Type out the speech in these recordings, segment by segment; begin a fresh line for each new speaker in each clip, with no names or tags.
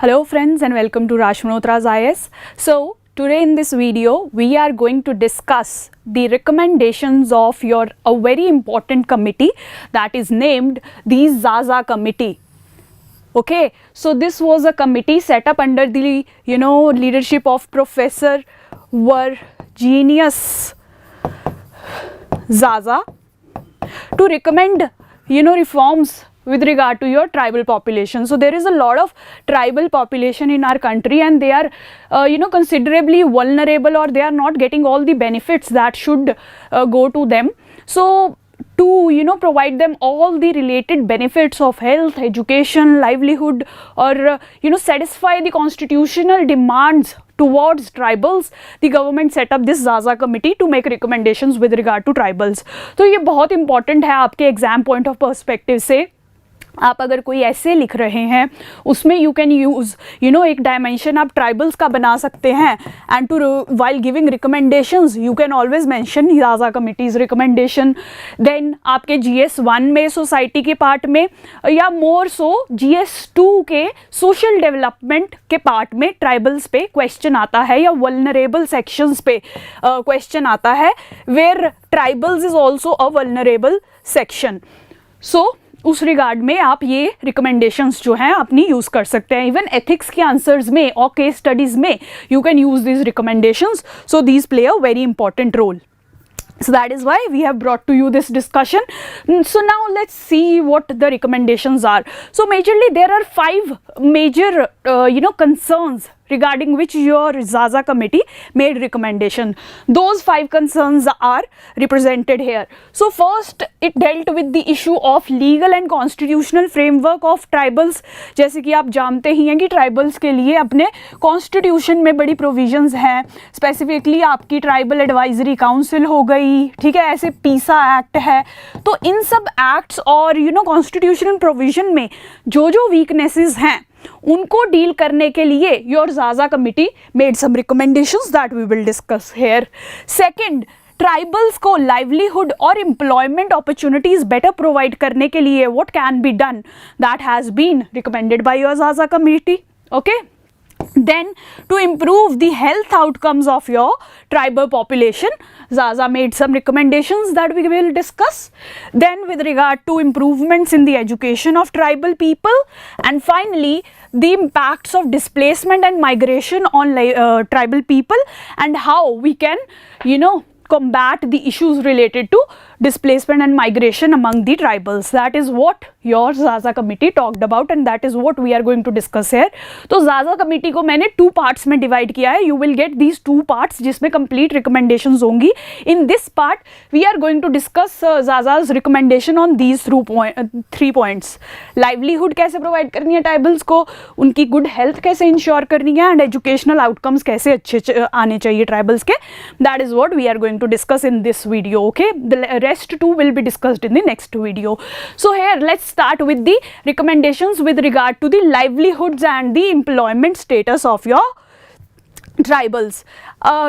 Hello friends and welcome to Raj Malhotra's IS. So today in this video we are going to discuss the recommendations of a very important committee that is named the Zaza committee. Okay, so this was a committee set up under the leadership of Professor Virginius Zaza to recommend reforms with regard to your tribal population. So there is a lot of tribal population in our country and they are considerably vulnerable, or they are not getting all the benefits that should go to them. So to provide them all the related benefits of health, education, livelihood, or satisfy the constitutional demands towards tribals, the government set up this Zaza committee to make recommendations with regard to tribals. तो ये बहुत important है आपके exam point of perspective से. आप अगर कोई ऐसे लिख रहे हैं उसमें यू कैन यूज़ एक डायमेंशन आप ट्राइबल्स का बना सकते हैं, and to while giving recommendations you can always mention ज़ाज़ा कमिटीज़ रिकमेंडेशन. देन आपके GS1 में सोसाइटी के पार्ट में, या मोर सो GS2 के सोशल डेवलपमेंट के पार्ट में ट्राइबल्स पे क्वेश्चन आता है, या वल्नरेबल सेक्शंस पे क्वेश्चन आता है, where tribals is also a vulnerable section. So उस रिगार्ड में आप ये रिकमेंडेशंस जो हैं अपनी यूज़ कर सकते हैं. इवन एथिक्स के आंसर्स में और केस स्टडीज़ में you can use these recommendations. So these play a very important role. So that is why we have brought to you this discussion. So now let's see what the recommendations are. So majorly there are 5 major concerns regarding which your Zaza committee made recommendation. Those 5 concerns are represented here. So first it dealt with the issue of legal and constitutional framework of tribals. जैसे कि आप जानते ही हैं कि tribals के लिए अपने constitution में बड़ी provisions हैं. Specifically आपकी tribal advisory council हो गई, ठीक है, ऐसे PISA एक्ट है. तो इन सब एक्ट्स और constitutional provision में जो weaknesses हैं उनको डील करने के लिए योर ज़ाज़ा committee made some recommendations that we will discuss here. Second, tribals को लाइवलीहुड और एम्प्लॉयमेंट अपॉर्चुनिटीज बेटर प्रोवाइड करने के लिए what can be done, that has been recommended by your ज़ाज़ा committee. Okay. Then to improve the health outcomes of your tribal population, Zaza made some recommendations that we will discuss. Then with regard to improvements in the education of tribal people, and finally the impacts of displacement and migration on tribal people, and how we can combat the issues related to displacement and migration among the tribals. That is what your Zaza committee talked about and that is what we are going to discuss here. तो Zaza committee को मैंने 2 parts में divide किया है. You will get these 2 parts जिसमें complete recommendations होंगी. In this part we are going to discuss Zaza's recommendation on these 3 points. Livelihood कैसे provide करनी है tribals को, उनकी good health कैसे ensure करनी है, and educational outcomes कैसे अच्छे आने चाहिए tribals के. That is what we are going to discuss in this video. Okay, the rest too will be discussed in the next video. So here let's start with the recommendations with regard to the livelihoods and the employment status of your tribals.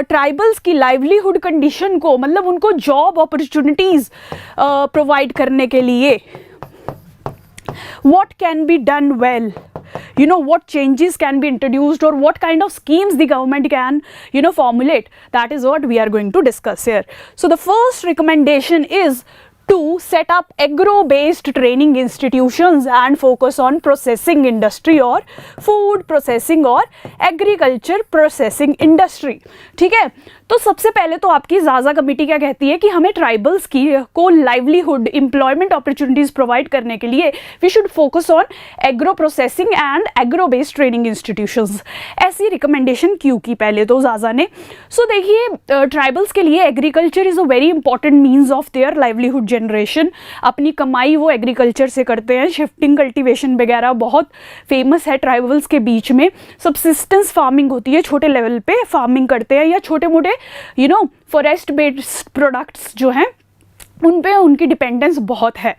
Tribals की livelihood condition को, मतलब उनको job opportunities provide करने के लिए what can be done well, what changes can be introduced, or what kind of schemes the government can formulate. That is what we are going to discuss here. So the first recommendation is to set up agro-based training institutions and focus on processing industry or food processing or agriculture processing industry. ठीक है. तो सबसे पहले तो आपकी ज़ाज़ा committee क्या कहती है कि हमें ट्राइबल्स की को लाइवलीहुड एम्प्लॉयमेंट अपॉर्चुनिटीज प्रोवाइड करने के लिए we should focus on agro processing and agro based training institutions. ऐसी रिकमेंडेशन क्यों की पहले तो ज़ाज़ा ने. सो देखिए, ट्राइबल्स के लिए agriculture is a very important means of their livelihood generation. अपनी कमाई वो एग्रीकल्चर से करते हैं. शिफ्टिंग कल्टिवेशन वगैरह बहुत फेमस है ट्राइबल्स के बीच में. सब्सिस्टेंस फार्मिंग होती है, छोटे लेवल पे फार्मिंग करते हैं, या छोटे मोटे फॉरेस्ट बेस्ड प्रोडक्ट्स जो हैं उन पे उनकी डिपेंडेंस बहुत है.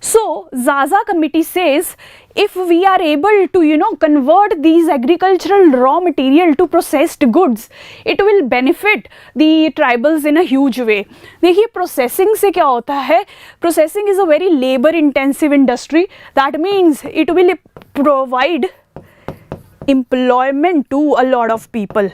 सो ज़ाज़ा committee says if we are able to convert these agricultural raw material to processed goods, it will benefit the tribals in a huge way. देखिए, processing से क्या होता है, processing is a very labor intensive industry. That means it will provide employment to a lot of people.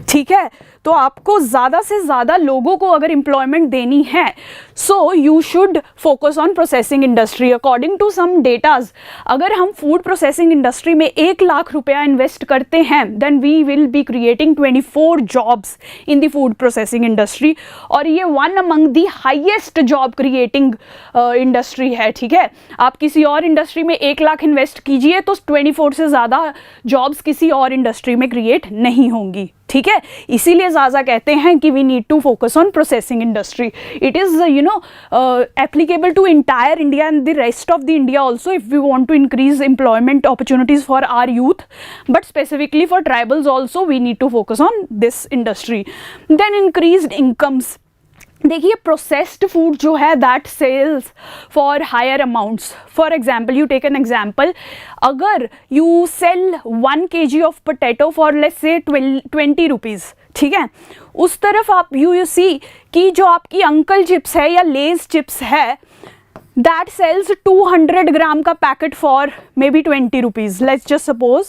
ठीक है, तो आपको ज़्यादा से ज़्यादा लोगों को अगर एम्प्लॉयमेंट देनी है, so you should focus on processing industry. According to some datas, अगर हम फूड प्रोसेसिंग इंडस्ट्री में 1 लाख रुपया इन्वेस्ट करते हैं, then we will be creating 24 jobs in the food processing industry. और ये one among the highest job creating industry है. ठीक है, आप किसी और इंडस्ट्री में 1 लाख इन्वेस्ट कीजिए तो 24 से ज़्यादा जॉब्स किसी और इंडस्ट्री में क्रिएट नहीं होंगी. ठीक है, इसीलिए ज़ाज़ा कहते हैं कि we need to focus on processing industry. It is applicable to entire India and the rest of the India also, if we want to increase employment opportunities for our youth, but specifically for tribals also we need to focus on this industry. Then increased incomes. देखिए, processed food जो है that sells for higher amounts. For example, you take an example, अगर you sell 1 kg of potato for let's say 20 rupees, ठीक है, उस तरफ आप you see कि जो आपकी अंकल चिप्स है या लेज चिप्स है, that sells 200 ग्राम का packet for may be 20 rupees. Let's just suppose,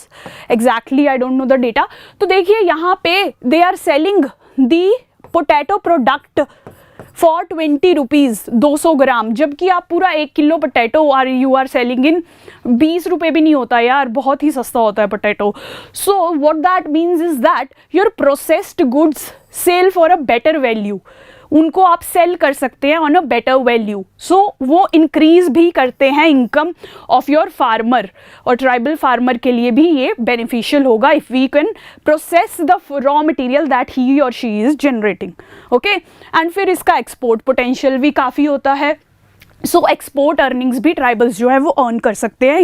exactly I don't know the data. तो देखिए यहाँ पे they are selling the potato product for 20 rupees 200 gram, जबकि आप पूरा 1 kilo potato you are selling in 20 रुपये भी नहीं होता यार, बहुत ही सस्ता होता है potato. So what that means is that your processed goods sell for a better value. उनको आप सेल कर सकते हैं on a better value. So वो इंक्रीज भी करते हैं इनकम ऑफ योर फार्मर, और ट्राइबल फार्मर के लिए भी ये बेनिफिशियल होगा if we can process the raw material that he और she is generating. Okay, and फिर इसका एक्सपोर्ट पोटेंशियल भी काफ़ी होता है. सो एक्सपोर्ट अर्निंग्स भी ट्राइबल्स जो है वो अर्न कर सकते हैं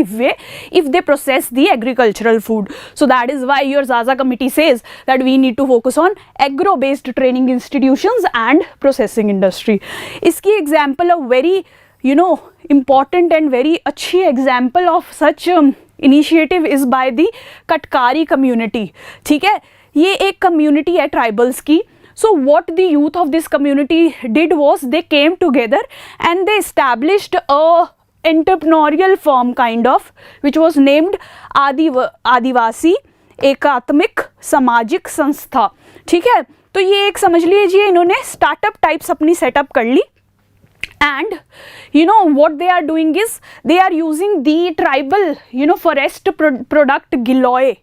if they process the agricultural food. So that is why your ज़ाज़ा committee says that we need to focus on agro based training institutions and processing industry. इसकी example a very important and very अच्छी example of such initiative is by the Katkari community. ठीक है, ये एक community है tribals की. So what the youth of this community did was they came together and they established a entrepreneurial firm kind of, which was named आदिवासी एकात्मिक सामाजिक संस्था. ठीक है, तो ये एक समझ लीजिए इन्होंने स्टार्टअप टाइप्स अपनी सेटअप कर ली. And what they are doing is they are using the tribal forest product giloy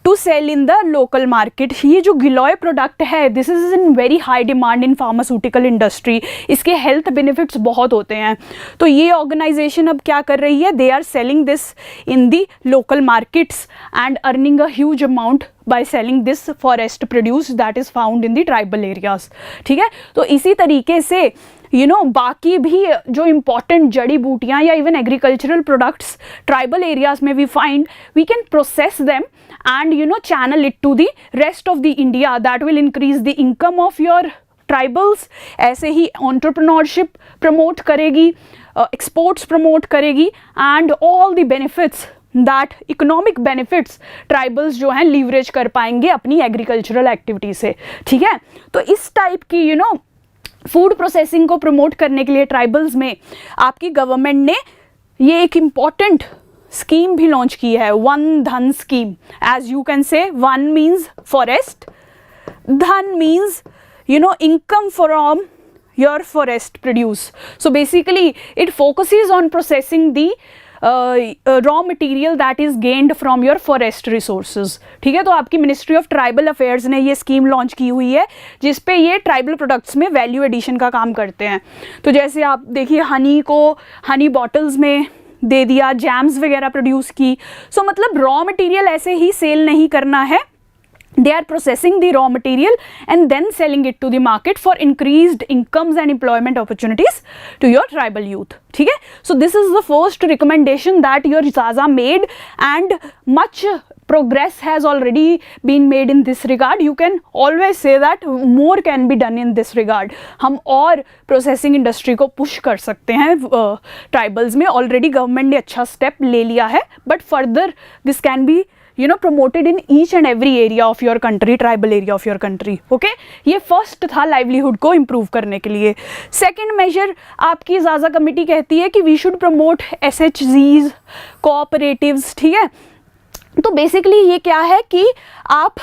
to sell in the local market. ये जो गिलोय प्रोडक्ट है, this is in very high demand in pharmaceutical industry. इसके health benefits बहुत होते हैं. तो ये ऑर्गेनाइजेशन अब क्या कर रही है, they are selling this in the local markets and earning a huge amount by selling this forest produce that is found in the tribal areas. ठीक है, तो इसी तरीके से बाकी भी जो इम्पॉर्टेंट जड़ी बूटियाँ या even agricultural products tribal areas में we find, we can process them and channel it to the rest of the India. That will increase the income of your tribals. ऐसे ही एंटरप्रेन्योरशिप प्रमोट करेगी, exports promote करेगी, and all the benefits that economic benefits tribals जो हैं leverage कर पाएंगे अपनी agricultural activity से. ठीक है, तो इस टाइप की फूड प्रोसेसिंग को प्रमोट करने के लिए ट्राइबल्स में आपकी गवर्नमेंट ने ये एक इम्पॉर्टेंट स्कीम भी लॉन्च की है, Van Dhan scheme. As you can say, van means forest, dhan means income from your forest produce. So basically it focuses on processing the raw material that is gained from your forest resources. ठीक है, तो आपकी ministry of tribal affairs ने ये scheme launch की हुई है जिसपे ये ट्राइबल प्रोडक्ट्स में वैल्यू एडिशन का काम करते हैं. तो जैसे आप देखिए, हनी को हनी बॉटल्स में दे दिया, जैम्स वगैरह प्रोड्यूस की. सो मतलब रॉ मटेरियल ऐसे ही सेल नहीं करना है, they are processing the raw material and then selling it to the market for increased incomes and employment opportunities to your tribal youth. ठीक है, so this is the first recommendation that your Zaza made and much progress has already been made in this regard. You can always say that more can be done in this regard. हम और processing industry को push कर सकते हैं tribals में. Already government ने अच्छा step ले लिया है, but further this can be promoted in each and every area of your country, tribal area of your country. Okay, ये फर्स्ट था लाइवलीहुड को इम्प्रूव करने के लिए. सेकेंड मेजर आपकी ज़ाज़ा कमेटी कहती है कि we should promote SHGs, cooperatives. ठीक है, तो बेसिकली ये क्या है कि आप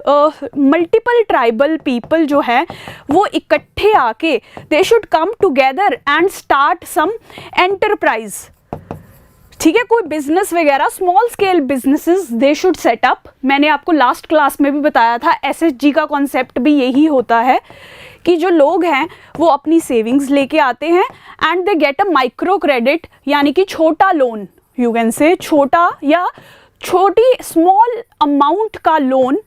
मल्टीपल ट्राइबल पीपल जो है वो इकट्ठे आके they should come together and start some enterprise. ठीक है, कोई बिजनेस वगैरह, small scale businesses they should set up. मैंने आपको लास्ट क्लास में भी बताया था SHG का कॉन्सेप्ट भी यही होता है कि जो लोग हैं वो अपनी सेविंग्स लेके आते हैं and they get a micro credit, यानी कि छोटा लोन, यू कैन से छोटा या छोटी स्मॉल अमाउंट का loan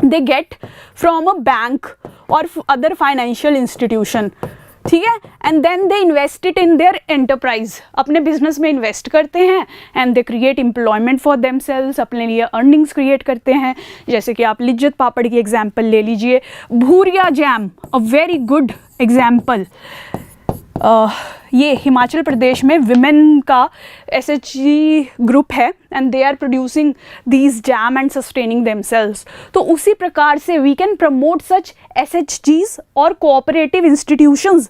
they get from a bank or other financial institution. ठीक है, and then they invest it in their enterprise, अपने बिजनेस में इन्वेस्ट करते हैं and they create employment for themselves, अपने लिए earnings क्रिएट करते हैं. जैसे कि आप लिज्जत पापड़ की एग्जाम्पल ले लीजिए, Bhuria jam a very good example. ये हिमाचल प्रदेश में विमेन का SHG ग्रुप है and they are producing these jam and sustaining themselves. तो उसी प्रकार से we can promote such SHGs और cooperative institutions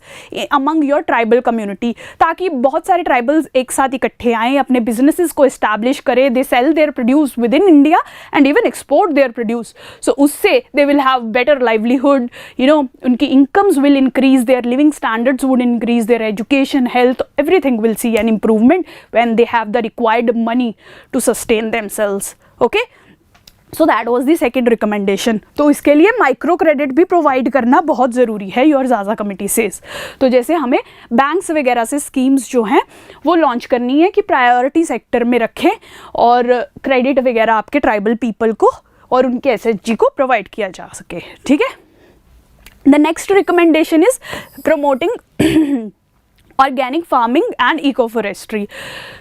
among your tribal community, ताकि बहुत सारे ट्राइबल्स एक साथ इकट्ठे आएँ, अपने बिजनेसेस को इस्टेब्लिश करें, they sell their produce within India and even export their produce. So उससे they will have better livelihood, उनकी incomes will increase, their living standards would increase, their education, health, everything will see an improvement when they have the required money to sustain themselves. Okay, so that was the second recommendation. तो इसके लिए micro credit भी provide करना बहुत ज़रूरी है, your ज़ाज़ा committee says. तो जैसे हमें बैंक्स वगैरह से स्कीम्स जो हैं वो लॉन्च करनी है कि प्रायोरिटी सेक्टर में रखें और क्रेडिट वगैरह आपके ट्राइबल पीपल को और उनके SHG को प्रोवाइड किया जा सके. ठीक है, the next recommendation is promoting organic farming and eco forestry.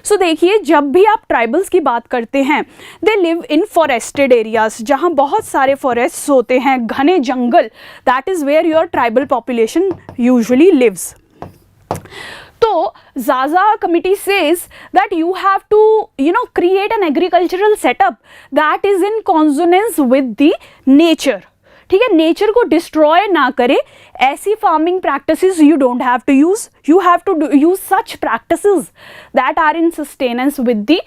So देखिए, जब भी आप ट्राइबल्स की बात करते हैं, they live in forested areas, जहाँ बहुत सारे फॉरेस्ट्स होते हैं, घने जंगल. That is where your tribal population usually lives. तो ज़ाज़ा committee says that you have to create an agricultural setup that is in consonance with the nature. ठीक है, नेचर को डिस्ट्रॉय ना करे, ऐसी farming practices you don't have to use. You have to use such practices that are in sustenance with the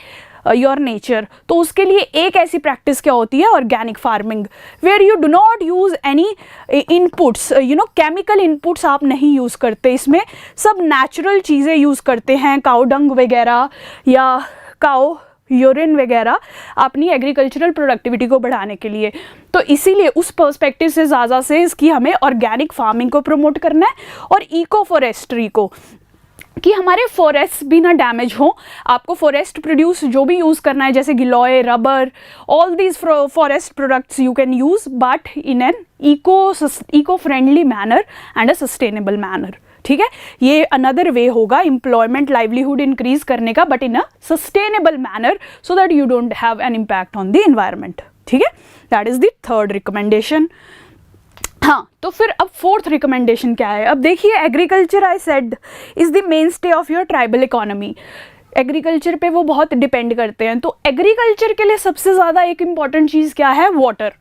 your nature. तो उसके लिए एक ऐसी प्रैक्टिस क्या होती है, organic farming, where you do not use any inputs, chemical inputs आप नहीं यूज़ करते, इसमें सब नेचुरल चीज़ें यूज़ करते हैं, काउ डंग वगैरह या काउ यूरिन वगैरह अपनी एग्रीकल्चरल प्रोडक्टिविटी को बढ़ाने के लिए. तो इसीलिए उस पर्सपेक्टिव से ज़्यादा से इसकी हमें ऑर्गेनिक फार्मिंग को प्रमोट करना है और इको फॉरेस्ट्री को, कि हमारे फॉरेस्ट भी ना डैमेज हो. आपको फॉरेस्ट प्रोड्यूस जो भी यूज़ करना है, जैसे गिलोय, rubber, all these forest products you can use, but in an eco friendly manner and a sustainable manner. ठीक है, ये अनदर वे होगा एम्प्लॉयमेंट, लाइवलीहुड इंक्रीज करने का, but in a sustainable manner, so that you don't have an impact on the environment. ठीक है, that is the third recommendation. हाँ, तो फिर अब फोर्थ रिकमेंडेशन क्या है. अब देखिए, agriculture I said is the main stay of your tribal economy. Agriculture पे वो बहुत डिपेंड करते हैं. तो एग्रीकल्चर के लिए सबसे ज़्यादा एक इम्पॉर्टेंट चीज़ क्या है, वाटर.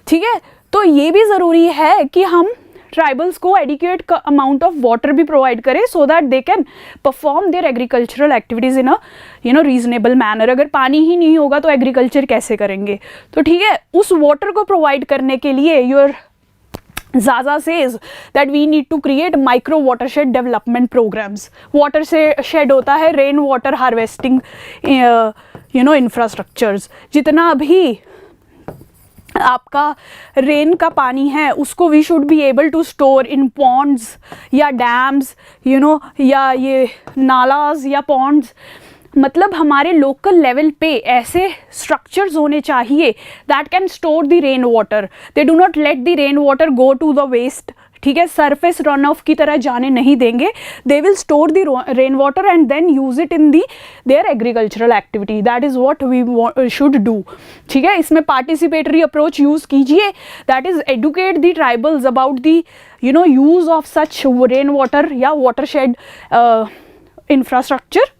ठीक है, तो ये भी ज़रूरी है कि हम ट्राइबल्स को एडिक्वेट अमाउंट ऑफ वाटर भी प्रोवाइड करें, so that they can perform their agricultural activities in a reasonable manner. अगर पानी ही नहीं होगा तो एग्रीकल्चर कैसे करेंगे. तो ठीक है, उस वाटर को प्रोवाइड करने के लिए your Zaza says that we need to create micro watershed development programs. Watershed होता है रेन वाटर हार्वेस्टिंग इंफ्रास्ट्रक्चर्स. जितना भी आपका रेन का पानी है उसको we should be able to store in ponds या डैम्स, या ये नालाज या पॉन्ड्स. मतलब हमारे लोकल लेवल पे ऐसे स्ट्रक्चर्स होने चाहिए that can store the rain water. They do not let the rain water go to the waste. ठीक है, सरफेस रन ऑफ की तरह जाने नहीं देंगे. They will store the rain water and then use it in the their agricultural activity. That is what we should do. ठीक है, इसमें पार्टिसिपेटरी अप्रोच यूज़ कीजिए. That is educate the tribals about the use of such rain water या watershed infrastructure.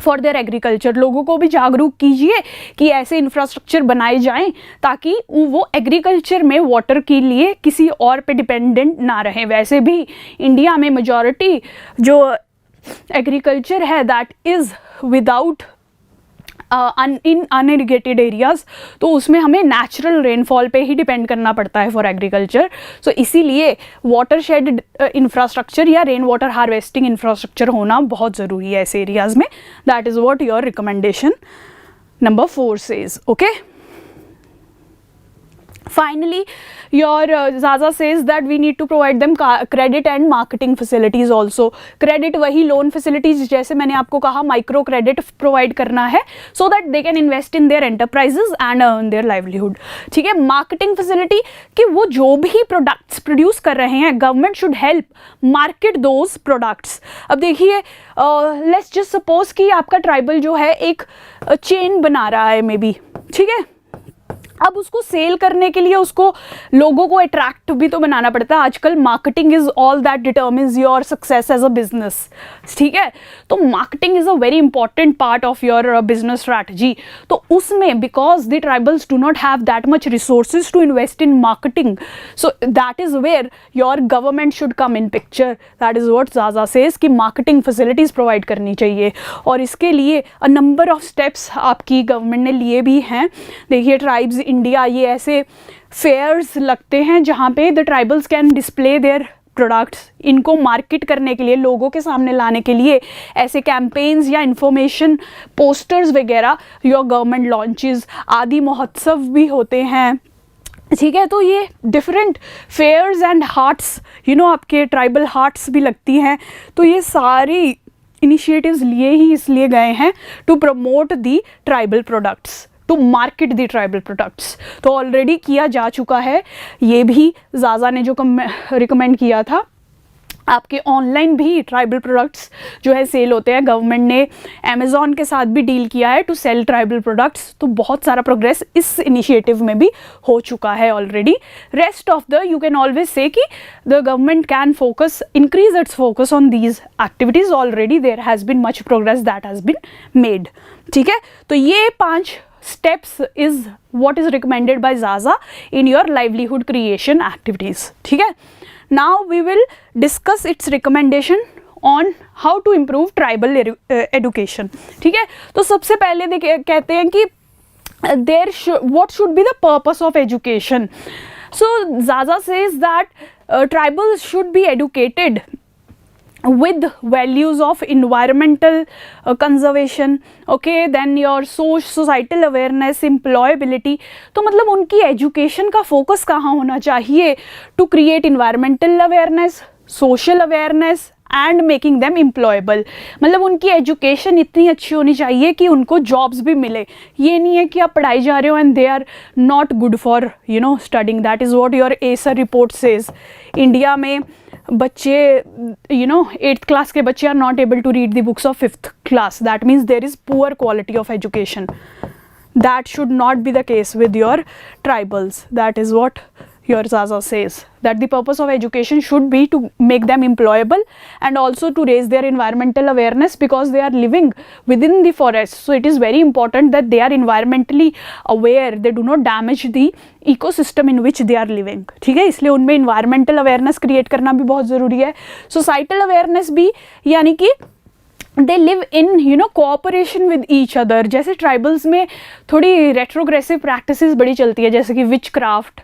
For their agriculture. लोगों को भी जागरूक कीजिए कि ऐसे इंफ्रास्ट्रक्चर बनाए जाएं ताकि वो एग्रीकल्चर में वाटर के लिए किसी और पे डिपेंडेंट ना रहें। वैसे भी इंडिया में मेजॉरिटी जो एग्रीकल्चर है that is without in unirrigated areas, तो उसमें हमें नेचुरल रेनफॉल पे ही डिपेंड करना पड़ता है फॉर एग्रीकल्चर। सो इसीलिए वाटर शेड इंफ्रास्ट्रक्चर या रेन वाटर हार्वेस्टिंग इंफ्रास्ट्रक्चर होना बहुत ज़रूरी है ऐसे एरियाज़ में। That is what your recommendation number 4 says. Okay, finally your Zaza says that we need to provide them credit and marketing facilities also। credit वही loan facilities जैसे मैंने आपको कहा micro credit provide करना है so that they can invest in their enterprises and earn their livelihood। ठीक है, marketing facility कि वो जो भी products produce कर रहे हैं government should help market those products। अब देखिए let's just suppose कि आपका ट्राइबल जो है एक चेन बना रहा है मे बी, ठीक है, अब उसको सेल करने के लिए उसको लोगों को अट्रैक्ट भी तो बनाना पड़ता है। आजकल marketing is all that determines your success as a business. ठीक है, तो marketing is a very important part of your business strategy. तो उसमें because the tribals do not have that much resources to invest in marketing, so that is where your government should come in picture. That is what ज़ाज़ा says कि marketing facilities provide करनी चाहिए और इसके लिए a number of steps आपकी government ने लिए भी हैं। देखिए ट्राइब्स इंडिया, ये ऐसे फेयर्स लगते हैं जहाँ पे the tribals can display their products. इनको मार्केट करने के लिए, लोगों के सामने लाने के लिए ऐसे कैंपेन्स या इंफॉर्मेशन पोस्टर्स वगैरह your government launches Aadi Mahotsav भी होते हैं। ठीक है, तो ये different fairs and haats, you know, आपके ट्राइबल हार्ट्स भी लगती हैं। तो ये सारी इनिशिएटिव्स लिए ही इसलिए गए हैं to promote the tribal products, to market the tribal products. तो ऑलरेडी किया जा चुका है ये भी। ज़ाज़ा ने जो रिकमेंड किया था, आपके ऑनलाइन भी ट्राइबल प्रोडक्ट्स जो है सेल होते हैं। गवर्नमेंट ने अमेज़ॉन के साथ भी डील किया है टू सेल ट्राइबल प्रोडक्ट्स। तो बहुत सारा प्रोग्रेस इस इनिशिएटिव में भी हो चुका है already. Rest of the you can always say कि the government can focus, increase its focus on these activities. Already there has been much progress that has been made. ठीक है, तो ये 5 steps is what is recommended by Zaza in your livelihood creation activities। ठीक है, now we will discuss its recommendation on how to improve tribal education। ठीक है, तो सबसे पहले कहते हैं कि what should be the purpose of education। so Zaza says that tribals should be educated with values of environmental conservation, okay, then your societal awareness, employability। तो मतलब उनकी एजुकेशन का फोकस कहाँ होना चाहिए? To create environmental awareness, social awareness and making them employable. मतलब उनकी education इतनी अच्छी होनी चाहिए कि उनको जॉब्स भी मिले। ये नहीं है कि आप पढ़ाई जा रहे हो and they are not good for you know studying. That is what your ASER report says. India में बच्चे, यू नो, 8th क्लास के बच्चे are not able to read the books of 5th class. That means there is poor quality of education. That should not be the case with your tribals। That is what your Zaza says, that the purpose of education should be to make them employable and also to raise their environmental awareness because they are living within the forest। So it is very important that they are environmentally aware, they do not damage the ecosystem in which they are living। ठीक है, इसलिए उनमें environmental awareness create करना भी बहुत ज़रूरी है। Societal awareness भी, यानी कि दे live in you know cooperation with each other. जैसे ट्राइबल्स में थोड़ी रेट्रोग्रेसिव प्रैक्टिसेस बड़ी चलती है, जैसे कि विच क्राफ्ट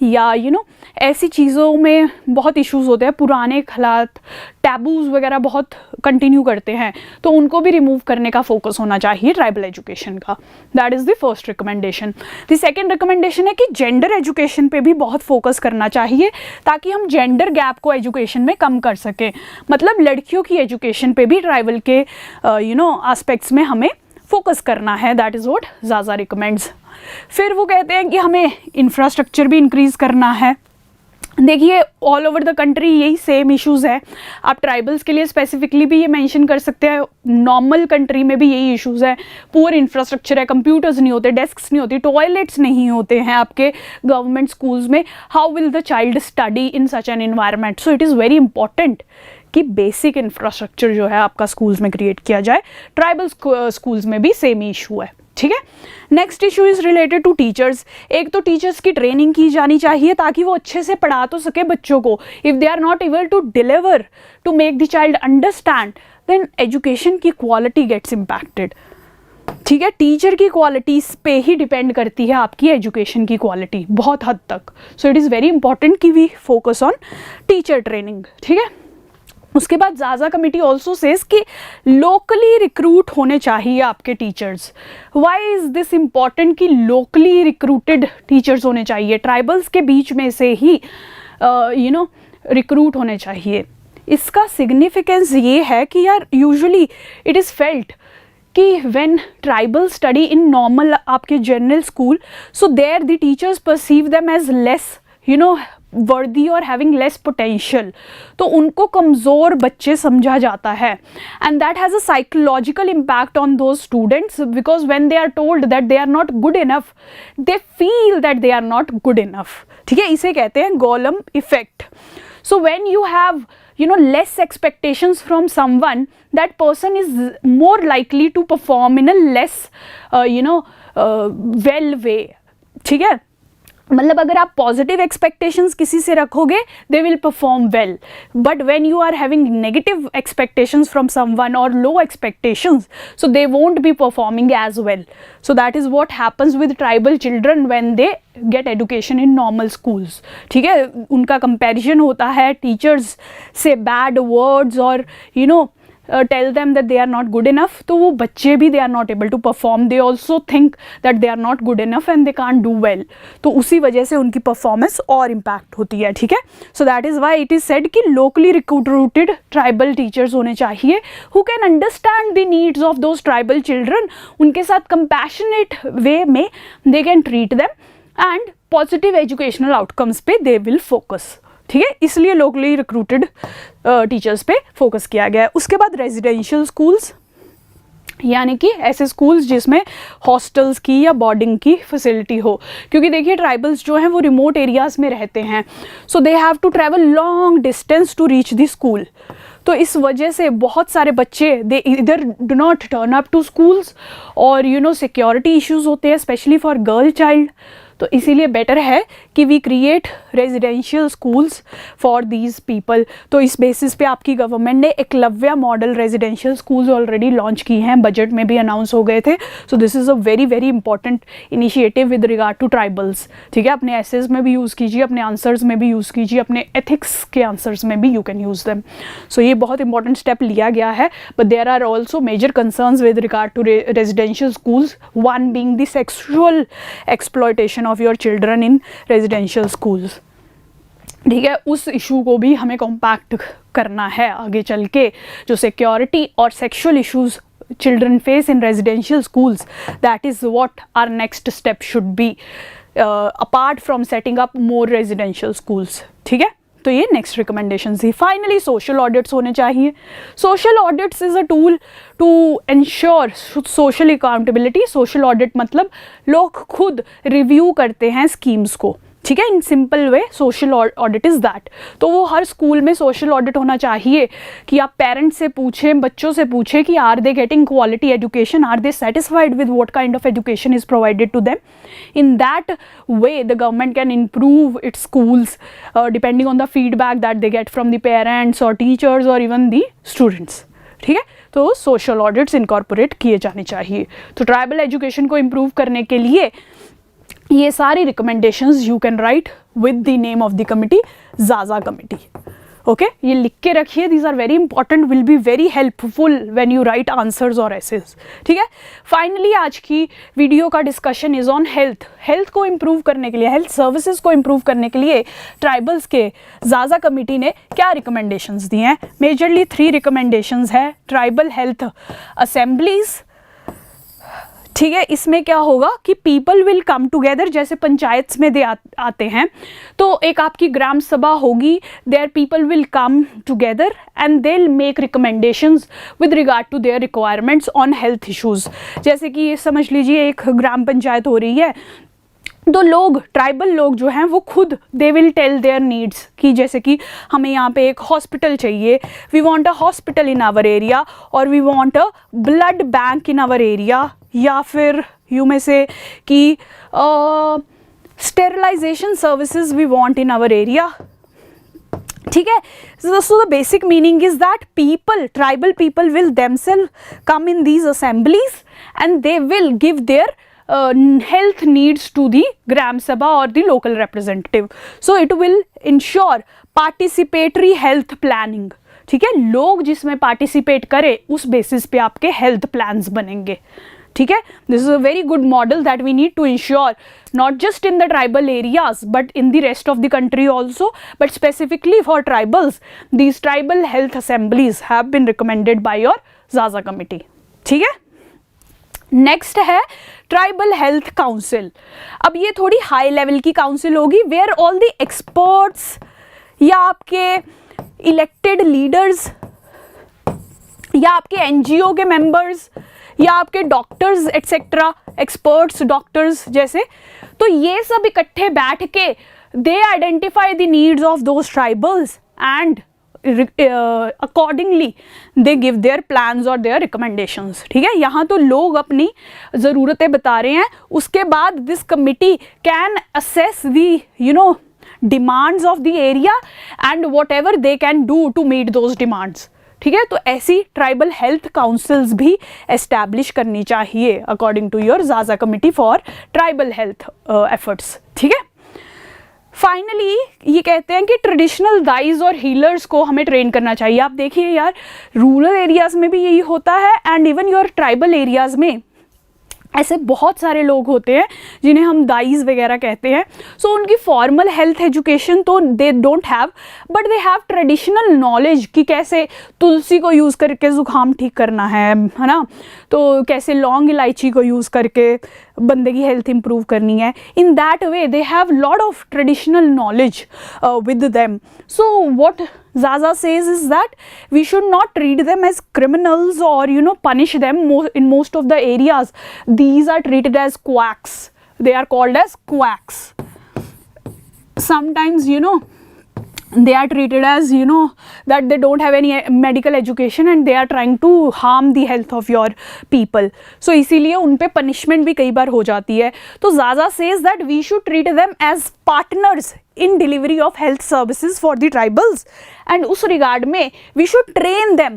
या यू नो ऐसी चीज़ों में बहुत इश्यूज होते हैं। पुराने हालात, टैबूज वगैरह बहुत कंटिन्यू करते हैं, तो उनको भी रिमूव करने का फोकस होना चाहिए ट्राइबल एजुकेशन का। That is the first recommendation. The second recommendation है कि जेंडर एजुकेशन पे भी बहुत फोकस करना चाहिए ताकि हम जेंडर गैप को एजुकेशन में कम कर सकें। मतलब लड़कियों की एजुकेशन पे भी ट्राइबल के यू नो एस्पेक्ट्स में हमें फोकस करना है। दैट इज़ व्हाट ज़ाज़ा रिकमेंड्स। फिर वो कहते हैं कि हमें इंफ्रास्ट्रक्चर भी इंक्रीज़ करना है। देखिए ऑल ओवर द कंट्री यही सेम इश्यूज़ है। आप ट्राइबल्स के लिए स्पेसिफिकली भी ये मेंशन कर सकते हैं, नॉर्मल कंट्री में भी यही इश्यूज़ है। पुअर इंफ्रास्ट्रक्चर है, कंप्यूटर्स नहीं होते, डेस्क्स नहीं होती, टॉयलेट्स नहीं होते हैं आपके गवर्नमेंट स्कूल्स में। How will the child study in such an environment? So it is very important कि बेसिक इंफ्रास्ट्रक्चर जो है आपका स्कूल्स में क्रिएट किया जाए। ट्राइबल स्कूल्स में भी सेम इशू है, ठीक है। Next issue is related to teachers. एक तो टीचर्स की ट्रेनिंग की जानी चाहिए ताकि वो अच्छे से पढ़ा तो सके बच्चों को। If they are not able to deliver to make the child understand, then education की क्वालिटी गेट्स इम्पैक्टेड, ठीक है। टीचर की क्वालिटी पे ही डिपेंड करती है आपकी एजुकेशन की क्वालिटी बहुत हद तक। So it is very important कि we focus on teacher training, ठीक है। उसके बाद ज़ाज़ा कमेटी ऑल्सो सेज कि लोकली रिक्रूट होने चाहिए आपके teachers. Why is this important कि लोकली रिक्रूटेड टीचर्स होने चाहिए, ट्राइबल्स के बीच में से ही रिक्रूट होने चाहिए। इसका सिग्निफिकेंस ये है कि यार यूजुअली इट इज़ फेल्ट कि when tribal study in normal आपके general school, so there the teachers perceive them as less worthy और हैविंग लेस पोटेंशियल, तो उनको कमज़ोर बच्चे समझा जाता है। And that has a psychological impact on those students because when they are told that they are not good enough, they feel that they are not good enough, ठीक है। इसे कहते हैं golem effect. So when you have less expectations from someone, that person is more likely to perform in a less well way, ठीक है। मतलब अगर आप पॉजिटिव एक्सपेक्टेशंस किसी से रखोगे they will perform well, but when you are having negative expectations from someone और low expectations, so they won't be performing as well. So that is what happens with tribal children when they get education in normal schools, ठीक है। उनका comparison होता है teachers से bad words और tell them that they are not good enough, तो वो बच्चे भी they are not able to perform, they also think that they are not good enough and they can't do well, तो उसी वजह से उनकी परफॉर्मेंस और इम्पैक्ट होती है, ठीक है। सो that is why it is said कि लोकली रिक्रूटेड ट्राइबल टीचर्स होने चाहिए who can understand the needs of those tribal children, उनके साथ कंपैशनेट वे में they can treat them and positive educational outcomes पे दे विल फोकस, ठीक है। इसलिए लोकली रिक्रूटेड टीचर्स पे फोकस किया गया है। उसके बाद रेजिडेंशियल स्कूल्स, यानी कि ऐसे स्कूल्स जिसमें हॉस्टल्स की या बोर्डिंग की फैसिलिटी हो, क्योंकि देखिए ट्राइबल्स जो हैं वो रिमोट एरियाज़ में रहते हैं, so they have to travel long distance to reach the school. तो इस वजह से बहुत सारे बच्चे दे इधर do not turn up to schools और सिक्योरिटी इश्यूज होते हैं स्पेशली फॉर गर्ल चाइल्ड। तो इसीलिए बेटर है कि we create residential schools for these people. तो इस बेसिस पे आपकी गवर्नमेंट ने Eklavya model residential schools already launch की हैं, बजट में भी अनाउंस हो गए थे। So this is a very very important initiative with regard to tribals, ठीक है। अपने एसेस में भी यूज़ कीजिए, अपने आंसर्स में भी यूज़ कीजिए, अपने एथिक्स के आंसर्स में भी यू कैन यूज़ देम। सो ये बहुत इंपॉर्टेंट स्टेप लिया गया है, but there are also major concerns with regard to residential schools, one being the sexual exploitation of your children in residential schools, ठीक है। उस इशू को भी हमें कॉम्पैक्ट करना है आगे चल के, जो सिक्योरिटी और sexual issues children face in residential schools, that is what our next step should be, apart from setting up more residential schools, ठीक है। तो ये नेक्स्ट रिकमेंडेशन थी। फाइनली सोशल ऑडिट्स होने चाहिए। Social audits is a tool to ensure social accountability. Social audit मतलब लोग खुद रिव्यू करते हैं स्कीम्स को, ठीक है। In simple way social audit is that. तो वो हर स्कूल में सोशल ऑडिट होना चाहिए कि आप पेरेंट्स से पूछें, बच्चों से पूछें कि are they getting quality education, are they satisfied with what kind of education is provided to them. In that way the government can improve its schools depending on the feedback that they get from the parents or teachers or even the students, ठीक है। तो social audits incorporate किए जाने चाहिए। तो tribal education को improve करने के लिए ये सारी recommendations you can write with the name of the committee, ज़ाज़ा कमिटी, ओके। ये लिख के रखिए, these are very important, will be very helpful when you write answers और एसेस, ठीक है। फाइनली आज की वीडियो का discussion is on health. Health को इम्प्रूव करने के लिए, हेल्थ सर्विसेज को इम्प्रूव करने के लिए ट्राइबल्स के ज़ाज़ा कमिटी ने क्या रिकमेंडेशंस दी हैं। मेजरली 3 रिकमेंडेशंस है। ट्राइबल हेल्थ असेंबलीज, ठीक है। इसमें क्या होगा कि पीपल विल कम टुगेदर, जैसे पंचायत में दे आते हैं, तो एक आपकी ग्राम सभा होगी, there people will come together and they will make recommendations with regard to their requirements on health issues. जैसे कि ये समझ लीजिए एक ग्राम पंचायत हो रही है, तो लोग, ट्राइबल लोग जो हैं वो खुद they will tell their needs कि जैसे कि हमें यहाँ पे एक हॉस्पिटल चाहिए, we want a hospital in our area, और we want a blood bank in our area, या फिर यू में से कि sterilization services we want in our area. ठीक है. So the basic meaning is that people, tribal people will themselves come in these assemblies and they will give their health needs to the Gram Sabha or the local representative. So it will ensure participatory health planning. ठीक है. लोग जिसमें participate करें उस basis पे आपके health plans बनेंगे. ठीक है. This is a very good model that we need to ensure not just in the tribal areas but in the rest of the country also, but specifically for tribals these tribal health assemblies have been recommended by your Zaza committee. ठीक है. Next है tribal health council. अब ये थोड़ी high level की council होगी where all the experts या आपके इलेक्टेड लीडर्स या आपके एनजीओ के मेंबर्स या आपके डॉक्टर्स एटसेट्रा, एक्सपर्ट्स डॉक्टर्स जैसे, तो ये सब इकट्ठे बैठ के they identify the needs of those tribals and accordingly they give their plans और देयर रिकमेंडेशंस. ठीक है. यहाँ तो लोग अपनी ज़रूरतें बता रहे हैं, उसके बाद this committee can assess the demands of the area and whatever they can do to meet those demands. ठीक है. तो ऐसी ट्राइबल हेल्थ काउंसिल्स भी एस्टैब्लिश करनी चाहिए अकॉर्डिंग टू योर जाजा committee for tribal health efforts. ठीक है. फाइनली ये कहते हैं कि ट्रेडिशनल दाइज और हीलर्स को हमें ट्रेन करना चाहिए. आप देखिए यार, रूरल एरियाज में भी यही होता है and even your tribal areas में ऐसे बहुत सारे लोग होते हैं जिन्हें हम दाइज वगैरह कहते हैं. सो उनकी फॉर्मल हेल्थ एजुकेशन तो they don't have, but they have traditional knowledge कि कैसे तुलसी को यूज़ करके ज़ुकाम ठीक करना है ना, तो कैसे लौंग इलायची को यूज़ करके बंदे की हेल्थ इंप्रूव करनी है. In that way they have lot of traditional knowledge with them. So what Zaza says is that we should not treat them as criminals or punish them. In most of the areas these are treated as quacks. They are called as quacks. Sometimes they are treated as that they don't have any medical education and they are trying to harm the health of your people. So इसीलिए उन पे punishment भी कई बार हो जाती है. तो Zaza says that we should treat them as partners in delivery of health services for the tribals and उस रिगार्ड में we should train them.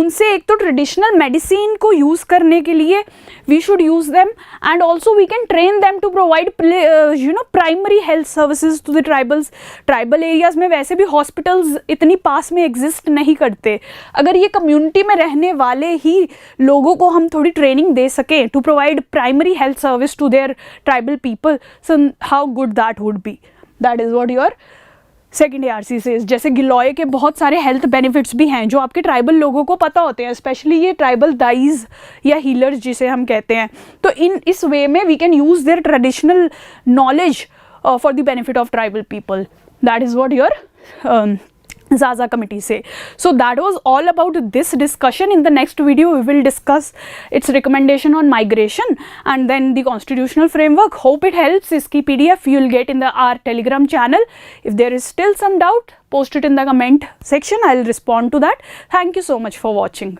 उनसे एक तो ट्रेडिशनल मेडिसिन को यूज़ करने के लिए we should use them and also we can train them to provide primary health services to the tribals. Tribal areas में वैसे भी हॉस्पिटल्स इतनी पास में एग्जिस्ट नहीं करते. अगर ये कम्युनिटी में रहने वाले ही लोगों को हम थोड़ी ट्रेनिंग दे सकें to provide primary health service to their tribal people, so how good that would be. That is what your second ARC सेज. जैसे गिलोय के बहुत सारे हेल्थ बेनिफिट्स भी हैं जो आपके ट्राइबल लोगों को पता होते हैं, स्पेशली ये ट्राइबल दाइज या हीलर्स जिसे हम कहते हैं. तो इस वे में we can use their traditional knowledge for the benefit of tribal people. That is what your Zaza committee say. So that was all about this discussion. In the next video we will discuss its recommendation on migration and then the constitutional framework. Hope it helps. Iski PDF you will get in our Telegram channel. If there is still some doubt, post it in the comment section. I will respond to that. Thank you so much for watching.